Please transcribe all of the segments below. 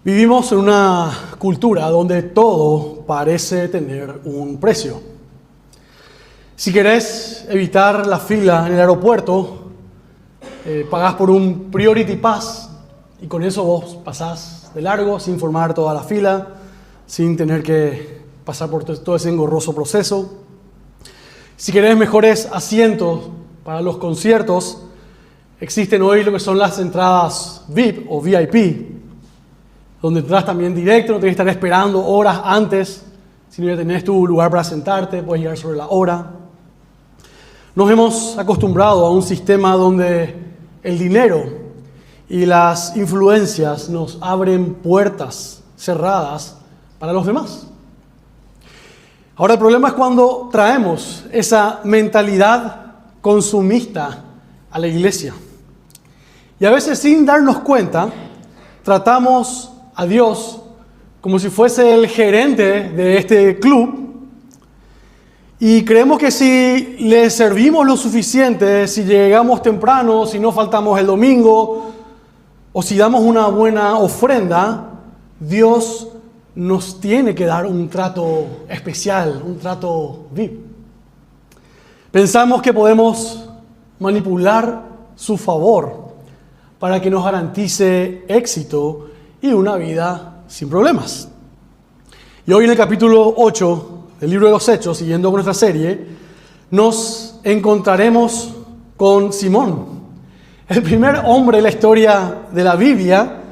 Vivimos en una cultura donde todo parece tener un precio. Si querés evitar la fila en el aeropuerto, pagás por un Priority Pass y con eso vos pasás de largo sin formar toda la fila, sin tener que pasar por todo ese engorroso proceso. Si querés mejores asientos para los conciertos, existen hoy lo que son las entradas VIP o VIP, donde entras también directo, no tenés que estar esperando horas antes, sino ya tenés tu lugar para sentarte, puedes llegar sobre la hora. Nos hemos acostumbrado a un sistema donde el dinero y las influencias nos abren puertas cerradas para los demás. Ahora el problema es cuando traemos esa mentalidad consumista a la iglesia. Y a veces sin darnos cuenta, tratamos a Dios como si fuese el gerente de este club y creemos que si le servimos lo suficiente, si llegamos temprano, si no faltamos el domingo o si damos una buena ofrenda, Dios nos tiene que dar un trato especial, un trato VIP. Pensamos que podemos manipular su favor para que nos garantice éxito y una vida sin problemas. Y hoy en el capítulo 8 del libro de los Hechos, siguiendo con nuestra serie, nos encontraremos con Simón, el primer hombre en la historia de la Biblia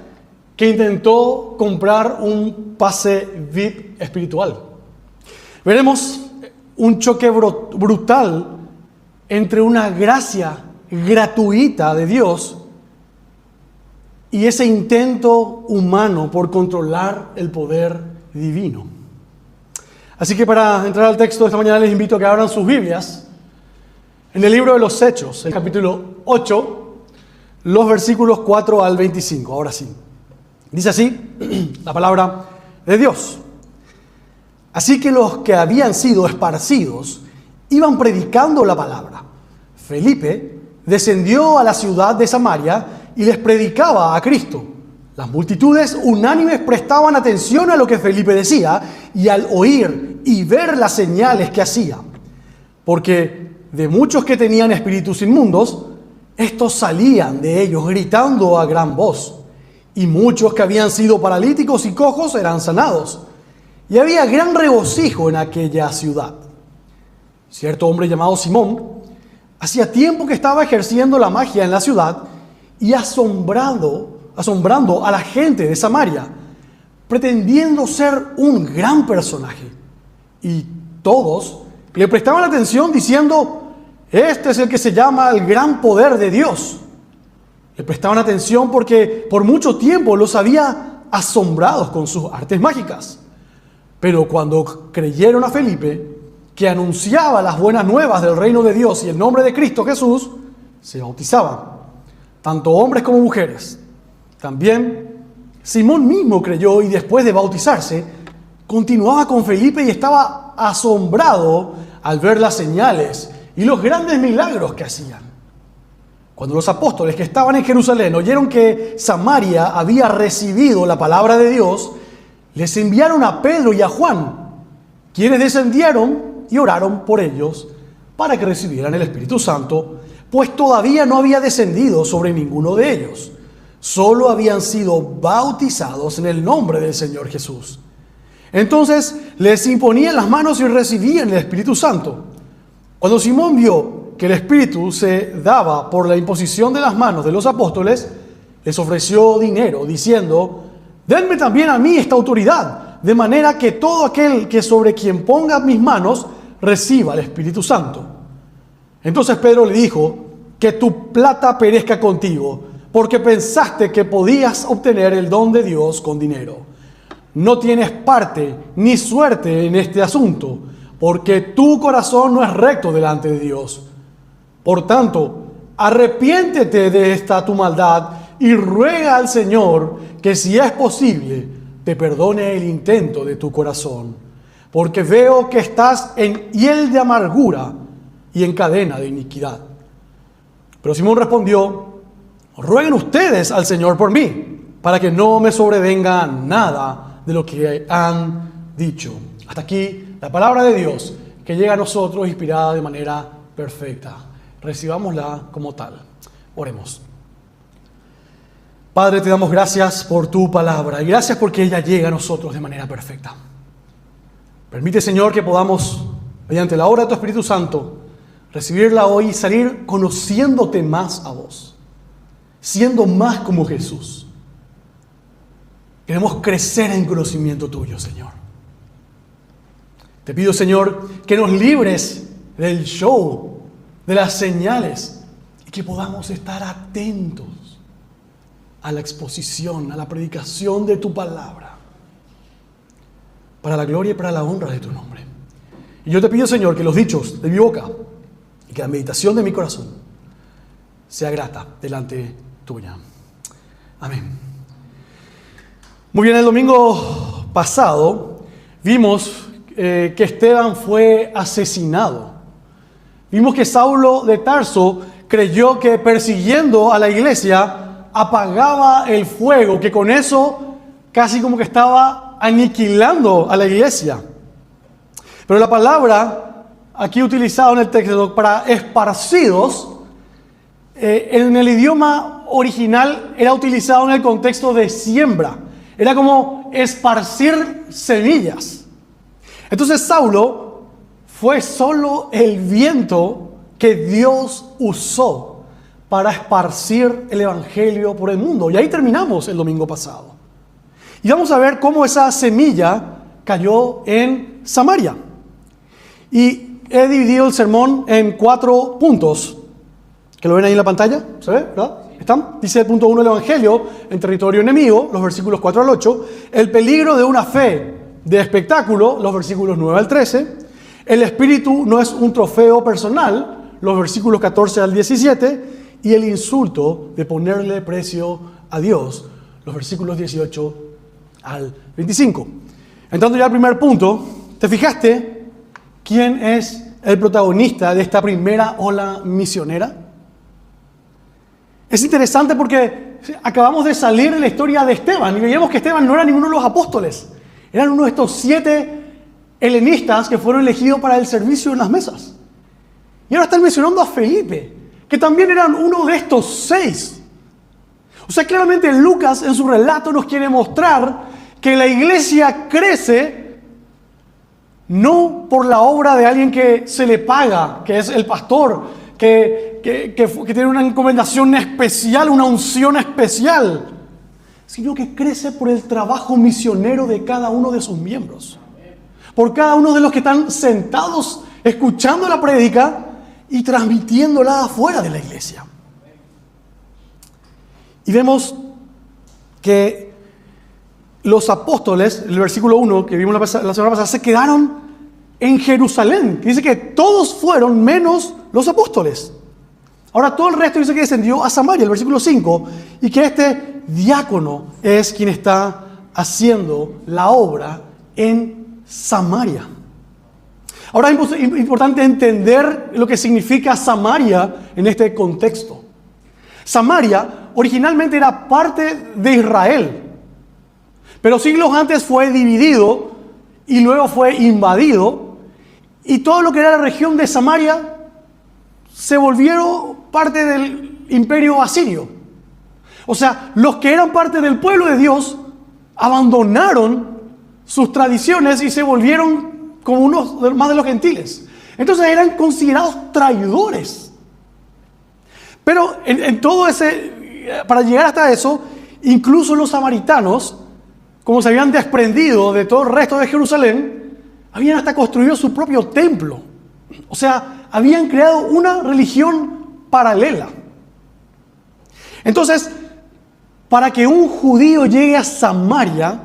que intentó comprar un pase VIP espiritual. Veremos un choque brutal entre una gracia gratuita de Dios y ese intento humano por controlar el poder divino. Así que para entrar al texto de esta mañana les invito a que abran sus Biblias en el libro de los Hechos, el capítulo 8, los versículos 4 al 25. Ahora sí. Dice así la palabra de Dios. Así que los que habían sido esparcidos iban predicando la palabra. Felipe descendió a la ciudad de Samaria y les predicaba a Cristo. Las multitudes unánimes prestaban atención a lo que Felipe decía y al oír y ver las señales que hacía. Porque de muchos que tenían espíritus inmundos, estos salían de ellos gritando a gran voz. Y muchos que habían sido paralíticos y cojos eran sanados. Y había gran regocijo en aquella ciudad. Cierto hombre llamado Simón hacía tiempo que estaba ejerciendo la magia en la ciudad y asombrando a la gente de Samaria, pretendiendo ser un gran personaje. Y todos le prestaban atención diciendo: este es el que se llama el gran poder de Dios. Le prestaban atención porque por mucho tiempo los había asombrado con sus artes mágicas. Pero cuando creyeron a Felipe, que anunciaba las buenas nuevas del reino de Dios y el nombre de Cristo Jesús, se bautizaban, tanto hombres como mujeres. También Simón mismo creyó y después de bautizarse, continuaba con Felipe y estaba asombrado al ver las señales y los grandes milagros que hacían. Cuando los apóstoles que estaban en Jerusalén oyeron que Samaria había recibido la palabra de Dios, les enviaron a Pedro y a Juan, quienes descendieron y oraron por ellos para que recibieran el Espíritu Santo, pues todavía no había descendido sobre ninguno de ellos. Solo habían sido bautizados en el nombre del Señor Jesús. Entonces les imponían las manos y recibían el Espíritu Santo. Cuando Simón vio que el Espíritu se daba por la imposición de las manos de los apóstoles, les ofreció dinero, diciendo: denme también a mí esta autoridad, de manera que todo aquel que sobre quien ponga mis manos reciba el Espíritu Santo. Entonces Pedro le dijo: que tu plata perezca contigo, porque pensaste que podías obtener el don de Dios con dinero. No tienes parte ni suerte en este asunto, porque tu corazón no es recto delante de Dios. Por tanto, arrepiéntete de esta tu maldad y ruega al Señor que, si es posible, te perdone el intento de tu corazón, porque veo que estás en hiel de amargura y en cadena de iniquidad. Pero Simón respondió: rueguen ustedes al Señor por mí, para que no me sobrevenga nada de lo que han dicho. Hasta aquí la palabra de Dios que llega a nosotros inspirada de manera perfecta. Recibámosla como tal. Oremos. Padre, te damos gracias por tu palabra y gracias porque ella llega a nosotros de manera perfecta. Permite, Señor, que podamos, mediante la obra de tu Espíritu Santo, recibirla hoy y salir conociéndote más a vos, siendo más como Jesús. Queremos crecer en conocimiento tuyo, Señor. Te pido, Señor, que nos libres del show, de las señales, y que podamos estar atentos a la exposición, a la predicación de tu palabra, para la gloria y para la honra de tu nombre. Y yo te pido, Señor, que los dichos de mi boca y que la meditación de mi corazón sea grata delante tuya. Amén. Muy bien, el domingo pasado vimos que Esteban fue asesinado. Vimos que Saulo de Tarso creyó que persiguiendo a la iglesia apagaba el fuego, que con eso casi como que estaba aniquilando a la iglesia. Pero la palabra aquí utilizada en el texto para esparcidos, en el idioma original era utilizado en el contexto de siembra. Era como esparcir semillas. Entonces Saulo fue solo el viento que Dios usó para esparcir el evangelio por el mundo. Y ahí terminamos el domingo pasado. Y vamos a ver cómo esa semilla cayó en Samaria. Y he dividido el sermón en 4 puntos. ¿Que lo ven ahí en la pantalla? ¿Se ve? ¿Verdad? ¿Están? Dice el punto 1, el evangelio en territorio enemigo, los versículos 4 al 8. El peligro de una fe de espectáculo, los versículos 9 al 13. El espíritu no es un trofeo personal, los versículos 14 al 17. Y el insulto de ponerle precio a Dios, los versículos 18 al 25. Entrando ya al primer punto, ¿te fijaste quién es el protagonista de esta primera ola misionera? Es interesante porque acabamos de salir de la historia de Esteban y veíamos que Esteban no era ninguno de los apóstoles. Eran uno de estos 7 helenistas que fueron elegidos para el servicio en las mesas. Y ahora están mencionando a Felipe, que también eran uno de estos 6. O sea, claramente Lucas en su relato nos quiere mostrar que la iglesia crece no por la obra de alguien que se le paga, que es el pastor, que tiene una encomendación especial, una unción especial, sino que crece por el trabajo misionero de cada uno de sus miembros, por cada uno de los que están sentados escuchando la prédica y transmitiéndola afuera de la iglesia. Y vemos que los apóstoles, el versículo 1 que vimos la semana pasada, se quedaron en Jerusalén. Dice que todos fueron menos los apóstoles. Ahora todo el resto dice que descendió a Samaria, el versículo 5, y que este diácono es quien está haciendo la obra en Samaria. Ahora es importante entender lo que significa Samaria en este contexto. Samaria originalmente era parte de Israel, pero siglos antes fue dividido y luego fue invadido, y todo lo que era la región de Samaria se volvieron parte del imperio asirio. O sea, los que eran parte del pueblo de Dios abandonaron sus tradiciones y se volvieron como unos más de los gentiles. Entonces eran considerados traidores. Pero en todo ese, para llegar hasta eso, incluso los samaritanos, como se habían desprendido de todo el resto de Jerusalén, habían hasta construido su propio templo. O sea, habían creado una religión paralela. Entonces, para que un judío llegue a Samaria,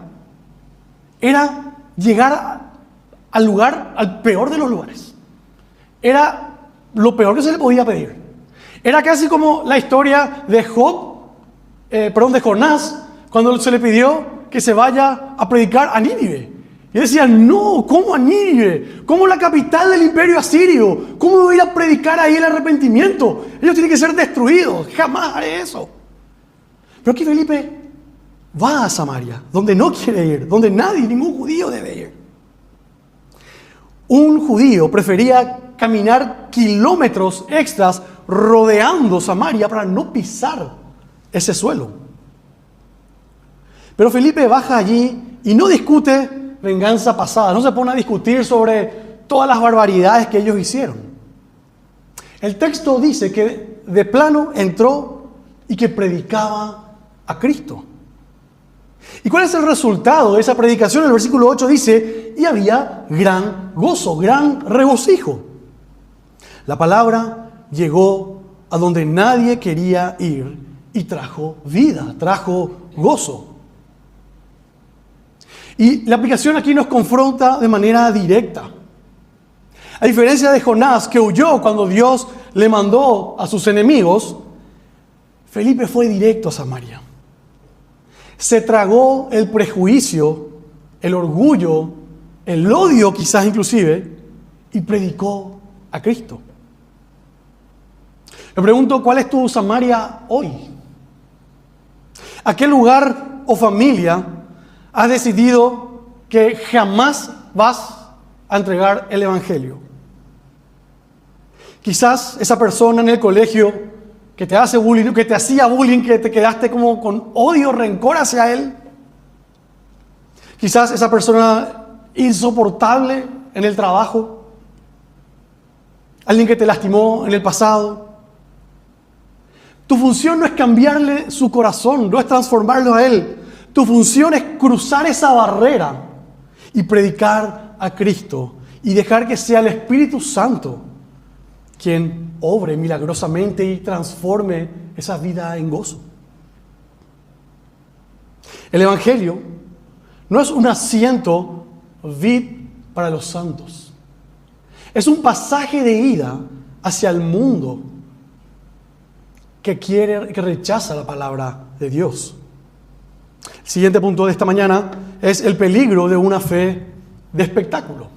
era llegar al lugar, al peor de los lugares. Era lo peor que se le podía pedir. Era casi como la historia de de Jonás, cuando se le pidió que se vaya a predicar a Nínive. Y decían, no, ¿cómo a Nínive? ¿Cómo la capital del imperio asirio? ¿Cómo voy a ir a predicar ahí el arrepentimiento? Ellos tienen que ser destruidos. Jamás haré eso. Pero aquí Felipe va a Samaria, donde no quiere ir, donde nadie, ningún judío debe ir. Un judío prefería caminar kilómetros extras rodeando Samaria para no pisar ese suelo. Pero Felipe baja allí y no discute venganza pasada, no se pone a discutir sobre todas las barbaridades que ellos hicieron. El texto dice que de plano entró y que predicaba a Cristo. ¿Y cuál es el resultado de esa predicación? El versículo 8 dice, y había gran gozo, gran regocijo. La palabra llegó a donde nadie quería ir y trajo vida, trajo gozo. Y la aplicación aquí nos confronta de manera directa. A diferencia de Jonás, que huyó cuando Dios le mandó a sus enemigos, Felipe fue directo a Samaria. Se tragó el prejuicio, el orgullo, el odio quizás inclusive, y predicó a Cristo. Me pregunto, ¿cuál es tu Samaria hoy? ¿A qué lugar o familia has decidido que jamás vas a entregar el Evangelio? Quizás esa persona en el colegio que te hace bullying, que te hacía bullying, que te quedaste como con odio, rencor hacia él. Quizás esa persona insoportable en el trabajo. Alguien que te lastimó en el pasado. Tu función no es cambiarle su corazón, no es transformarlo a él. Tu función es cruzar esa barrera y predicar a Cristo y dejar que sea el Espíritu Santo quien obre milagrosamente y transforme esa vida en gozo. El Evangelio no es un asiento VIP para los santos. Es un pasaje de ida hacia el mundo que rechaza la palabra de Dios. El siguiente punto de esta mañana es el peligro de una fe de espectáculo.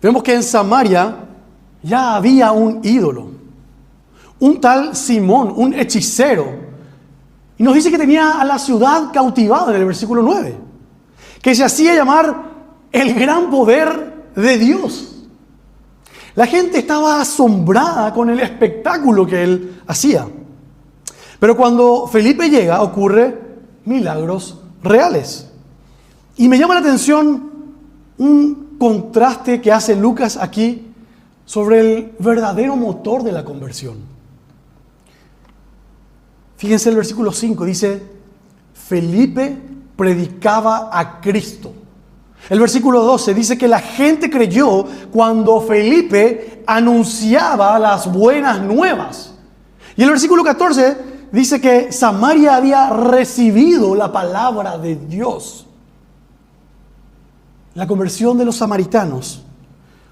Vemos que en Samaria ya había un ídolo, un tal Simón, un hechicero. Y nos dice que tenía a la ciudad cautivada en el versículo 9, que se hacía llamar el gran poder de Dios. La gente estaba asombrada con el espectáculo que él hacía. Pero cuando Felipe llega, ocurre milagros reales. Y me llama la atención un contraste que hace Lucas aquí sobre el verdadero motor de la conversión. Fíjense el versículo 5, dice, Felipe predicaba a Cristo. El versículo 12 dice que la gente creyó cuando Felipe anunciaba las buenas nuevas. Y el versículo 14 dice que Samaria había recibido la palabra de Dios. La conversión de los samaritanos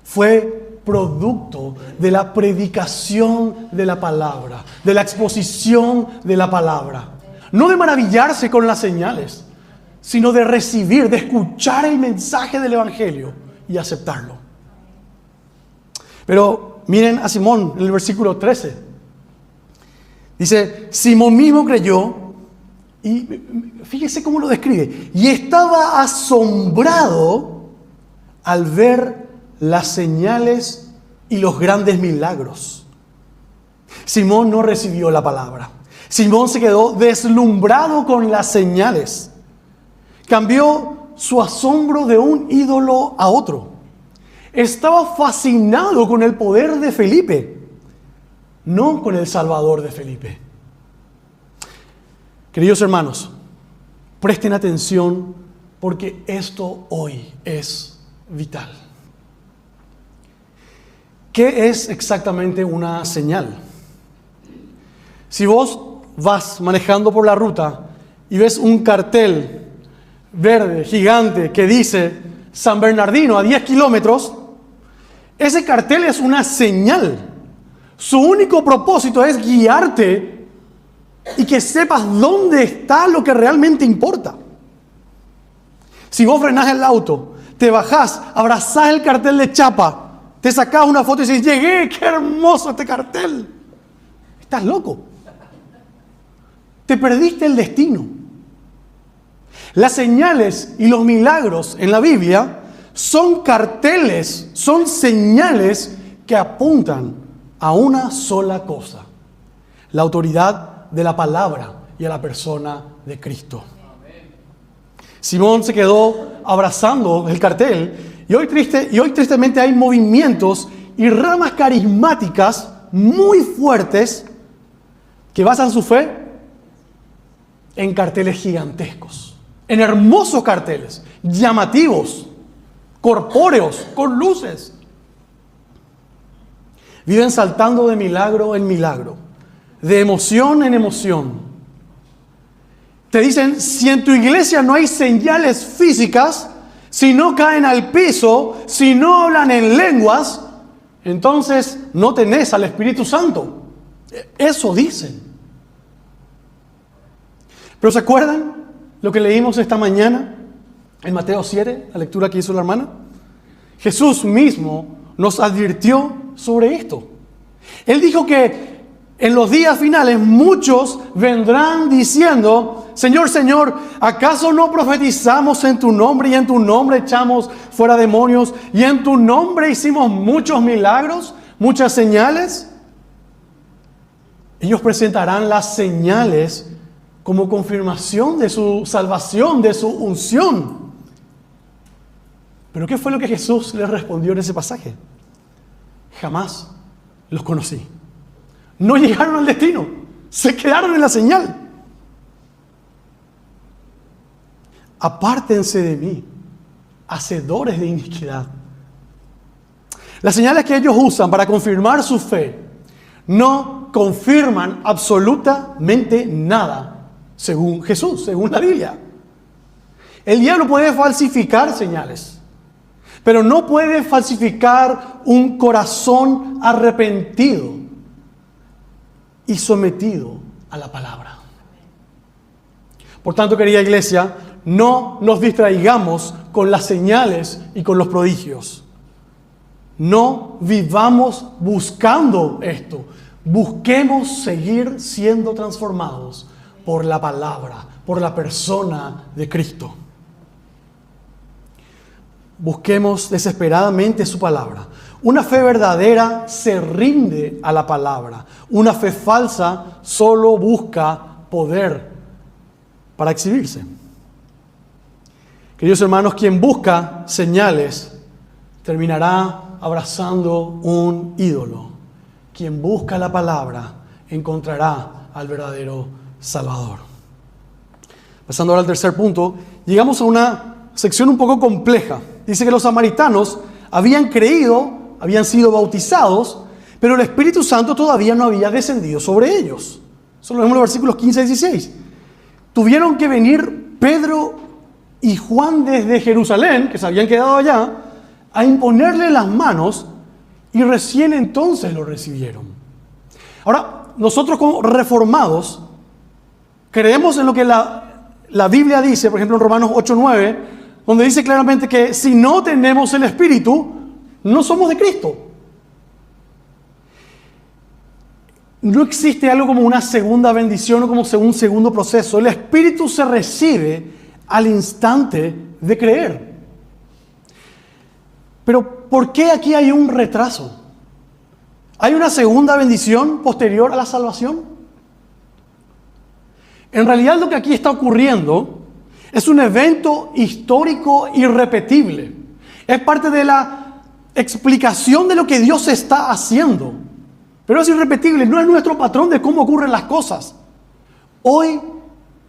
fue producto de la predicación de la palabra, de la exposición de la palabra. No de maravillarse con las señales, sino de recibir, de escuchar el mensaje del Evangelio y aceptarlo. Pero miren a Simón en el versículo 13. Dice, Simón mismo creyó, y fíjese cómo lo describe, y estaba asombrado al ver las señales y los grandes milagros. Simón no recibió la palabra. Simón se quedó deslumbrado con las señales. Cambió su asombro de un ídolo a otro. Estaba fascinado con el poder de Felipe, no con el Salvador de Felipe. Queridos hermanos, presten atención porque esto hoy es vital. ¿Qué es exactamente una señal? Si vos vas manejando por la ruta y ves un cartel verde, gigante, que dice San Bernardino a 10 kilómetros, ese cartel es una señal. Su único propósito es guiarte y que sepas dónde está lo que realmente importa. Si vos frenás el auto, te bajás, abrazás el cartel de chapa, te sacás una foto y dices, llegué, qué hermoso este cartel. Estás loco. Te perdiste el destino. Las señales y los milagros en la Biblia son carteles, son señales que apuntan a una sola cosa: la autoridad de la palabra y a la persona de Cristo. Simón se quedó abrazando el cartel y hoy tristemente hay movimientos y ramas carismáticas muy fuertes que basan su fe en carteles gigantescos, en hermosos carteles, llamativos, corpóreos, con luces. Viven saltando de milagro en milagro, de emoción en emoción. Te dicen, si en tu iglesia no hay señales físicas, si no caen al piso, si no hablan en lenguas, entonces no tenés al Espíritu Santo. Eso dicen. Pero ¿se acuerdan lo que leímos esta mañana en Mateo 7, la lectura que hizo la hermana? Jesús mismo nos advirtió sobre esto. Él dijo que en los días finales muchos vendrán diciendo, Señor, Señor, ¿acaso no profetizamos en tu nombre y en tu nombre echamos fuera demonios y en tu nombre hicimos muchos milagros, muchas señales? Ellos presentarán las señales como confirmación de su salvación, de su unción. ¿Pero qué fue lo que Jesús les respondió en ese pasaje? Jamás los conocí. No llegaron al destino, se quedaron en la señal. Apártense de mí, hacedores de iniquidad. Las señales que ellos usan para confirmar su fe no confirman absolutamente nada, según Jesús, según la Biblia. El diablo puede falsificar señales, pero no puede falsificar un corazón arrepentido y sometido a la palabra. Por tanto, querida iglesia, no nos distraigamos con las señales y con los prodigios. No vivamos buscando esto. Busquemos seguir siendo transformados por la palabra, por la persona de Cristo. Busquemos desesperadamente su palabra. Una fe verdadera se rinde a la palabra. Una fe falsa solo busca poder para exhibirse. Queridos hermanos, quien busca señales terminará abrazando un ídolo. Quien busca la palabra encontrará al verdadero Salvador. Pasando ahora al tercer punto, llegamos a una sección un poco compleja. Dice que los samaritanos habían creído, habían sido bautizados, pero el Espíritu Santo todavía no había descendido sobre ellos. Eso lo vemos en los versículos 15 y 16. Tuvieron que venir Pedro y Juan desde Jerusalén, que se habían quedado allá, a imponerle las manos y recién entonces lo recibieron. Ahora, nosotros como reformados creemos en lo que la Biblia dice, por ejemplo en Romanos 8:9, donde dice claramente que si no tenemos el Espíritu, no somos de Cristo. No existe algo como una segunda bendición o como un segundo proceso. El Espíritu se recibe al instante de creer. Pero ¿por qué aquí hay un retraso? ¿Hay una segunda bendición posterior a la salvación? En realidad lo que aquí está ocurriendo es un evento histórico irrepetible. Es parte de la explicación de lo que Dios está haciendo. Pero es irrepetible, no es nuestro patrón de cómo ocurren las cosas. Hoy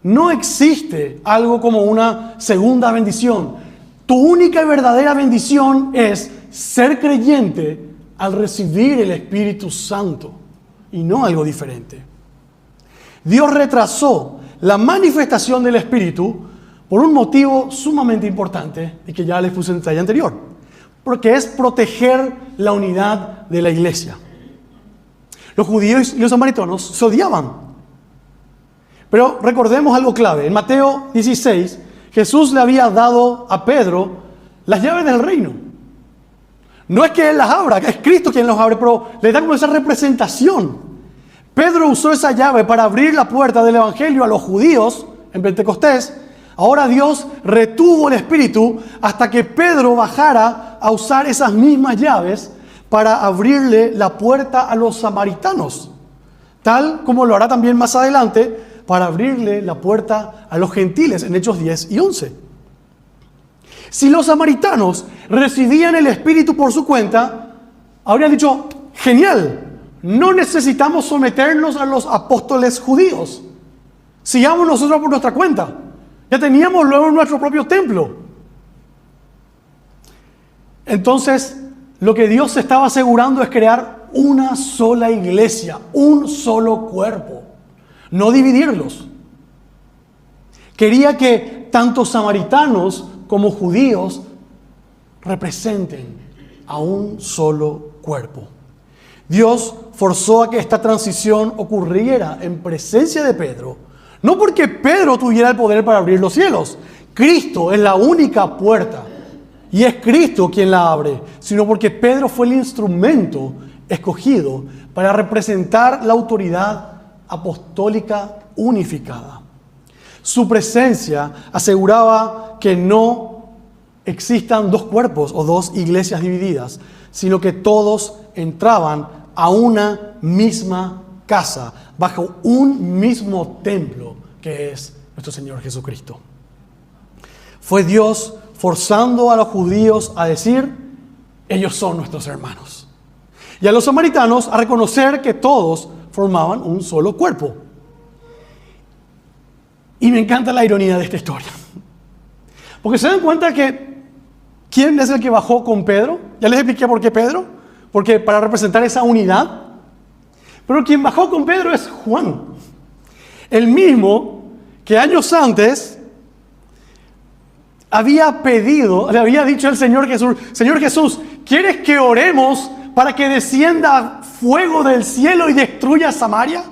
no existe algo como una segunda bendición. Tu única y verdadera bendición es ser creyente al recibir el Espíritu Santo y no algo diferente. Dios retrasó la manifestación del Espíritu por un motivo sumamente importante y que ya les puse en detalle anterior, porque es proteger la unidad de la iglesia. Los judíos y los samaritanos se odiaban. Pero recordemos algo clave. En Mateo 16, Jesús le había dado a Pedro las llaves del reino. No es que Él las abra, es Cristo quien las abre, pero le da como esa representación. Pedro usó esa llave para abrir la puerta del Evangelio a los judíos en Pentecostés, Ahora Dios retuvo el espíritu hasta que Pedro bajara a usar esas mismas llaves para abrirle la puerta a los samaritanos, tal como lo hará también más adelante para abrirle la puerta a los gentiles en Hechos 10 y 11. Si los samaritanos recibían el espíritu por su cuenta, habrían dicho: genial, no necesitamos someternos a los apóstoles judíos, sigamos nosotros por nuestra cuenta. Ya teníamos luego nuestro propio templo. Entonces, lo que Dios estaba asegurando es crear una sola iglesia, un solo cuerpo, no dividirlos. Quería que tanto samaritanos como judíos representen a un solo cuerpo. Dios forzó a que esta transición ocurriera en presencia de Pedro, no porque Pedro tuviera el poder para abrir los cielos. Cristo es la única puerta y es Cristo quien la abre, sino porque Pedro fue el instrumento escogido para representar la autoridad apostólica unificada. Su presencia aseguraba que no existan dos cuerpos o dos iglesias divididas, sino que todos entraban a una misma casa, bajo un mismo templo que es nuestro Señor Jesucristo. Fue Dios forzando a los judíos a decir: ellos son nuestros hermanos, y a los samaritanos a reconocer que todos formaban un solo cuerpo. Y me encanta la ironía de esta historia, porque se dan cuenta que ¿quién es el que bajó con Pedro? Ya les expliqué por qué Pedro, porque para representar esa unidad. Pero quien bajó con Pedro es Juan, el mismo que años antes le había dicho al Señor Jesús: Señor Jesús, ¿quieres que oremos para que descienda fuego del cielo y destruya Samaria?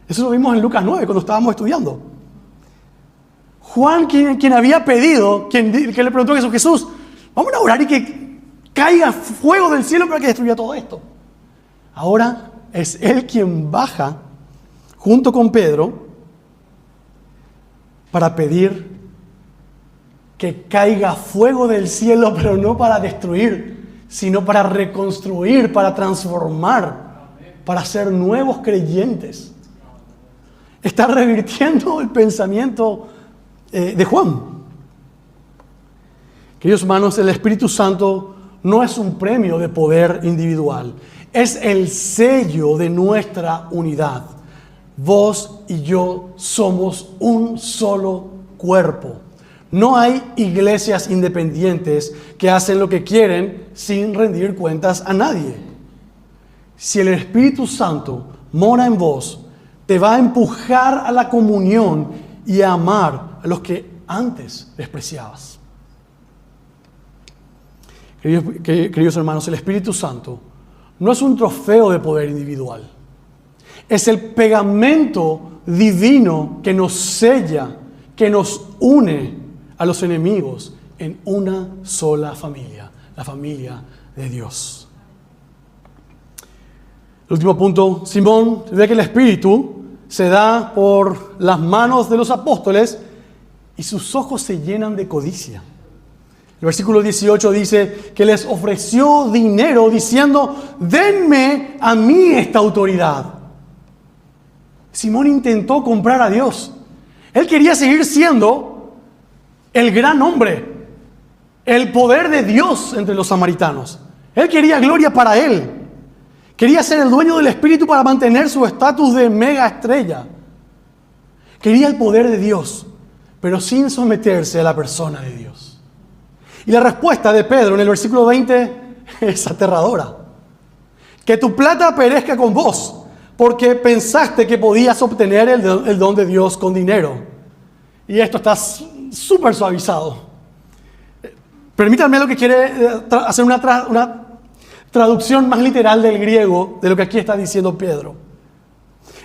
Eso lo vimos en Lucas 9 cuando estábamos estudiando. Juan, quien había pedido, que le preguntó a Jesús: Jesús, vamos a orar y que caiga fuego del cielo para que destruya todo esto. Ahora es él quien baja junto con Pedro para pedir que caiga fuego del cielo, pero no para destruir, sino para reconstruir, para transformar, para ser nuevos creyentes. Está revirtiendo el pensamiento de Juan. Queridos hermanos, el Espíritu Santo no es un premio de poder individual. Es el sello de nuestra unidad. Vos y yo somos un solo cuerpo. No hay iglesias independientes que hacen lo que quieren sin rendir cuentas a nadie. Si el Espíritu Santo mora en vos, te va a empujar a la comunión y a amar a los que antes despreciabas. Queridos hermanos, el Espíritu Santo no es un trofeo de poder individual. Es el pegamento divino que nos sella, que nos une a los enemigos en una sola familia, la familia de Dios. El último punto: Simón ve que el Espíritu se da por las manos de los apóstoles y sus ojos se llenan de codicia. El versículo 18 dice que les ofreció dinero diciendo: denme a mí esta autoridad. Simón intentó comprar a Dios. Él quería seguir siendo el gran hombre, el poder de Dios entre los samaritanos. Él quería gloria para él. Quería ser el dueño del Espíritu para mantener su estatus de mega estrella. Quería el poder de Dios, pero sin someterse a la persona de Dios. Y la respuesta de Pedro en el versículo 20 es aterradora. Que tu plata perezca con vos, porque pensaste que podías obtener el don de Dios con dinero. Y esto está súper suavizado. Permítanme lo que quiere hacer una traducción más literal del griego de lo que aquí está diciendo Pedro.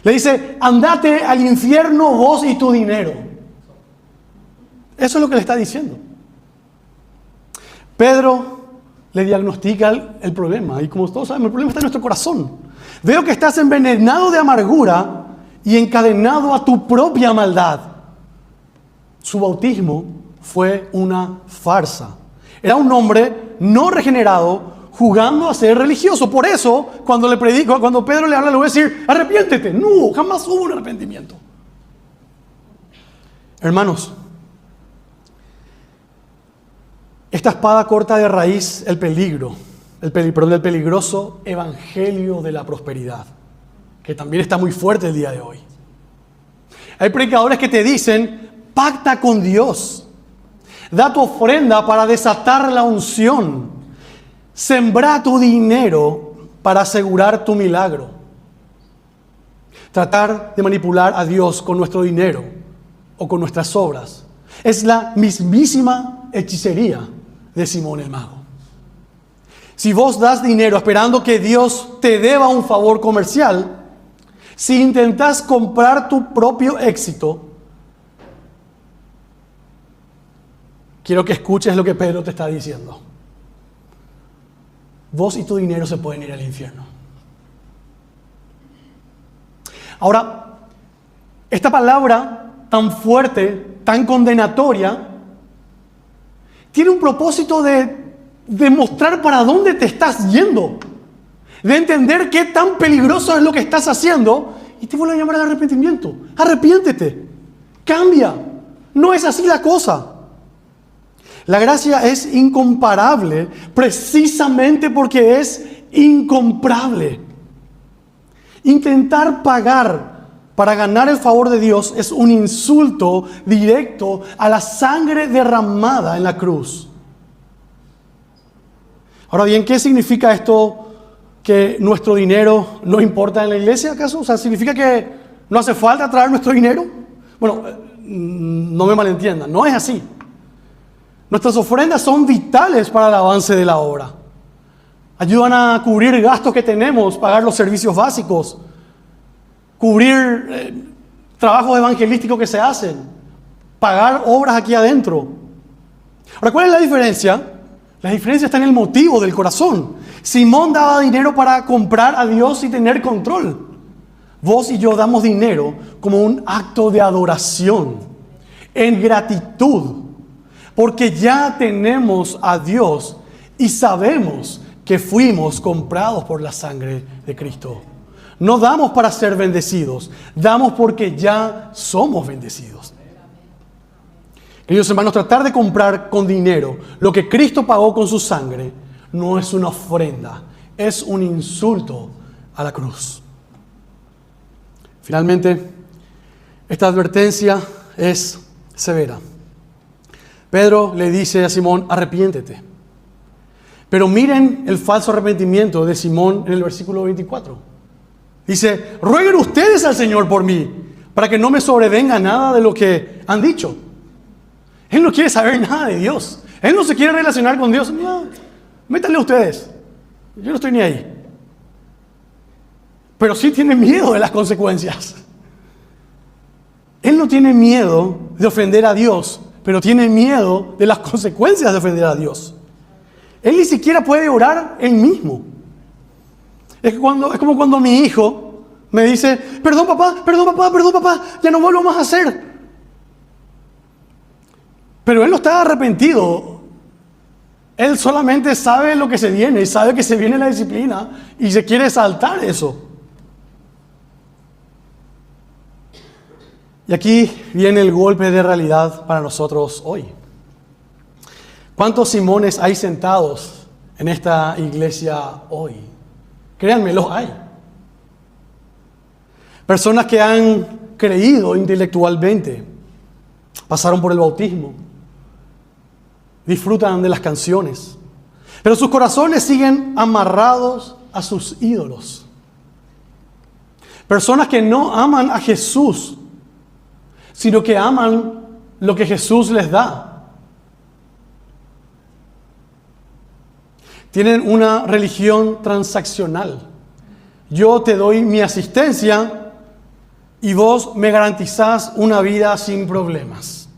Le dice: andate al infierno vos y tu dinero. Eso es lo que le está diciendo. Pedro le diagnostica el problema. Y como todos sabemos, el problema está en nuestro corazón. Veo que estás envenenado de amargura y encadenado a tu propia maldad. su bautismo fue una farsa. Era un hombre no regenerado jugando a ser religioso. Por eso, cuando Pedro le habla, le voy a decir, arrepiéntete. No, jamás hubo un arrepentimiento. Hermanos, esta espada corta de raíz el peligroso evangelio de la prosperidad, que también está muy fuerte el día de hoy. Hay predicadores que te dicen, pacta con Dios, da tu ofrenda para desatar la unción, sembra tu dinero para asegurar tu milagro. Tratar de manipular a Dios con nuestro dinero o con nuestras obras es la mismísima hechicería de Simón el Mago. Si vos das dinero esperando que Dios te deba un favor comercial, si intentás comprar tu propio éxito, quiero que escuches lo que Pedro te está diciendo. Vos y tu dinero se pueden ir al infierno. Ahora, esta palabra tan fuerte, tan condenatoria, tiene un propósito de mostrar para dónde te estás yendo, de entender qué tan peligroso es lo que estás haciendo, y te vuelve a llamar al arrepentimiento. Arrepiéntete, cambia, no es así la cosa. La gracia es incomparable precisamente porque es incomparable. Intentar pagar para ganar el favor de Dios es un insulto directo a la sangre derramada en la cruz. Ahora bien, ¿qué significa esto que nuestro dinero no importa en la iglesia, acaso? O sea, ¿significa que no hace falta traer nuestro dinero? Bueno, no me malentiendan, no es así. Nuestras ofrendas son vitales para el avance de la obra. Ayudan a cubrir gastos que tenemos, pagar los servicios básicos, cubrir trabajos evangelísticos que se hacen, pagar obras aquí adentro. Ahora, ¿cuál es la diferencia? La diferencia está en el motivo del corazón. Simón daba dinero para comprar a Dios y tener control. Vos y yo damos dinero como un acto de adoración, en gratitud, porque ya tenemos a Dios y sabemos que fuimos comprados por la sangre de Cristo. No damos para ser bendecidos, damos porque ya somos bendecidos. Queridos hermanos, tratar de comprar con dinero lo que Cristo pagó con su sangre no es una ofrenda, es un insulto a la cruz. Finalmente, esta advertencia es severa. Pedro le dice a Simón, arrepiéntete. Pero miren el falso arrepentimiento de Simón en el versículo 24. Dice, rueguen ustedes al Señor por mí, para que no me sobrevenga nada de lo que han dicho. Él no quiere saber nada de Dios. Él no se quiere relacionar con Dios. No, métanle ustedes. Yo no estoy ni ahí. Pero sí tiene miedo de las consecuencias. Él no tiene miedo de ofender a Dios, pero tiene miedo de las consecuencias de ofender a Dios. Él ni siquiera puede orar él mismo. Es como cuando mi hijo me dice, perdón papá, ya no vuelvo más a hacer. Pero él no está arrepentido. Él solamente sabe lo que se viene y sabe que se viene la disciplina y se quiere saltar eso. Y aquí viene el golpe de realidad para nosotros hoy. ¿Cuántos Simones hay sentados en esta iglesia hoy? Créanme, los hay. Personas que han creído intelectualmente, pasaron por el bautismo, disfrutan de las canciones, pero sus corazones siguen amarrados a sus ídolos. Personas que no aman a Jesús, sino que aman lo que Jesús les da. Tienen una religión transaccional. Yo te doy mi asistencia y vos me garantizás una vida sin problemas.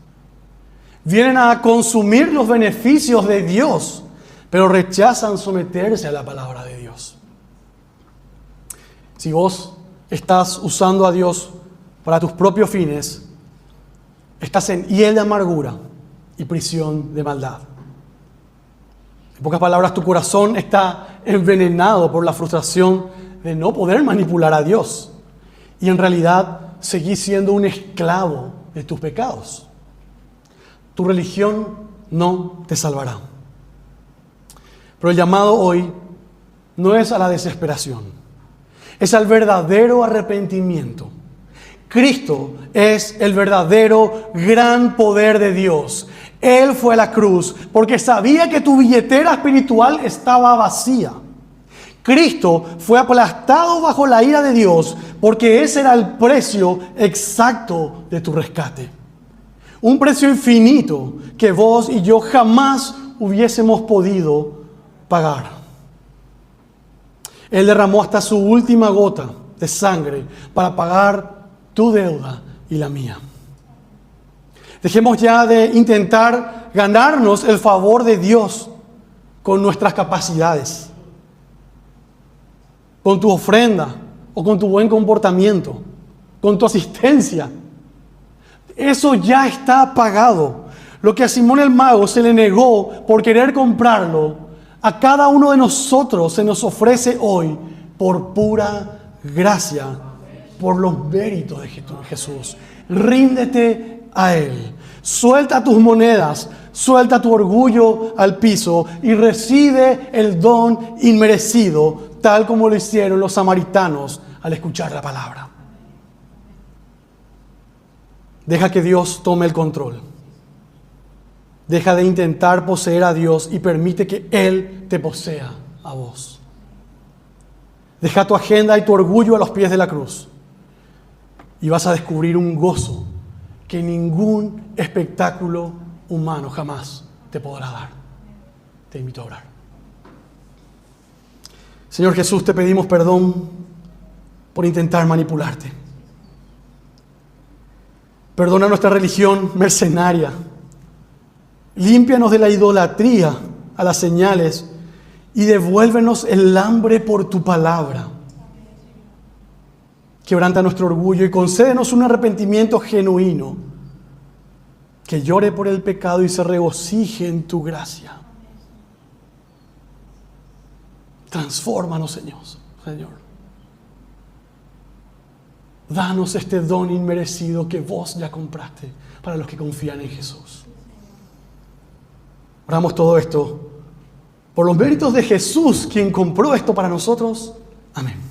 Vienen a consumir los beneficios de Dios, pero rechazan someterse a la palabra de Dios. Si vos estás usando a Dios para tus propios fines, estás en hiel de amargura y prisión de maldad. En pocas palabras, tu corazón está envenenado por la frustración de no poder manipular a Dios. Y en realidad seguís siendo un esclavo de tus pecados. Tu religión no te salvará. Pero el llamado hoy no es a la desesperación, es al verdadero arrepentimiento. Cristo es el verdadero gran poder de Dios. Él fue a la cruz porque sabía que tu billetera espiritual estaba vacía. Cristo fue aplastado bajo la ira de Dios porque ese era el precio exacto de tu rescate. Un precio infinito que vos y yo jamás hubiésemos podido pagar. Él derramó hasta su última gota de sangre para pagar tu deuda y la mía. Dejemos ya de intentar ganarnos el favor de Dios con nuestras capacidades, con tu ofrenda o con tu buen comportamiento, con tu asistencia. Eso ya está pagado. Lo que a Simón el Mago se le negó por querer comprarlo, a cada uno de nosotros se nos ofrece hoy por pura gracia, por los méritos de Jesús. Ríndete a Él. Suelta tus monedas, suelta tu orgullo al piso y recibe el don inmerecido, tal como lo hicieron los samaritanos al escuchar la palabra. Deja que Dios tome el control. Deja de intentar poseer a Dios y permite que Él te posea a vos. Deja tu agenda y tu orgullo a los pies de la cruz y vas a descubrir un gozo que ningún espectáculo humano jamás te podrá dar. Te invito a orar. Señor Jesús, te pedimos perdón por intentar manipularte. Perdona nuestra religión mercenaria. Límpianos de la idolatría a las señales y devuélvenos el hambre por tu palabra. Quebranta nuestro orgullo y concédenos un arrepentimiento genuino que llore por el pecado y se regocije en tu gracia. Transfórmanos, Señor. Danos este don inmerecido que vos ya compraste para los que confían en Jesús. Oramos todo esto por los méritos de Jesús, quien compró esto para nosotros. Amén.